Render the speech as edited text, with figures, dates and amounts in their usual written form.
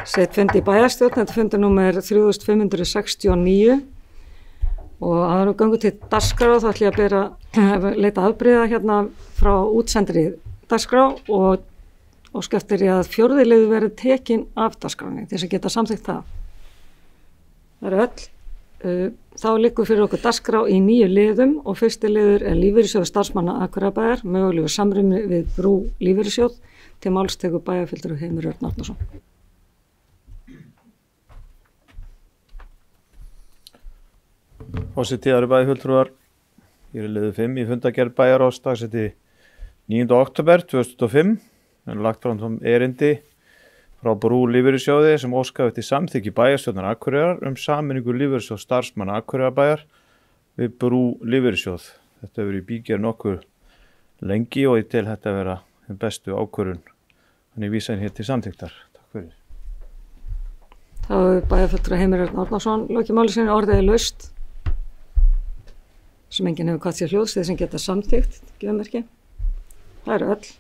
Setfundi í bæjarstjórn, þetta fundur númer 3569 og aðra gangu til dagskrá þá ætlum ég að leita afbrigða hérna frá útsendri dagskrá og eftir ég að fjórði liður verið tekin af dagskráni til þess að geta samþykkt það. Það eru öll. Þá liggur fyrir okkur dagskrá í 9 liðum og fyrsti liður er lífeyrissjóður starfsmanna Akureyrarbæjar, mögulegu samruni við Brú lífeyrissjóð, til máls tekur bæjarfulltrúi Heimir Örn Árnason. Forseti, það eru bæjarfulltrúar. Hér er liður 5 í fundargerð bæjarráðs dagsett 9. október 2005. Það er lagt fram erindi frá Brú lífeyrissjóði sem óskaði eftir samþykki bæjarstjórnar Akureyrar sameiningu lífeyrissjóðs starfsmanna Akureyrarbæjar við Brú lífeyrissjóð. Þetta hefur í bígerð nokkuð lengi og ég tel þetta vera den bestu ákvörðun. Þannig vísa hér til samþykktar. Takk fyrir. Þá hefur bæjarfulltrúi Heimir Örn Árnason lokið máli sinni, orðið laust sem enginn hefur kvatt sér hljóðs þeir sem geta samþykkt, gefmerki. Það eru öll.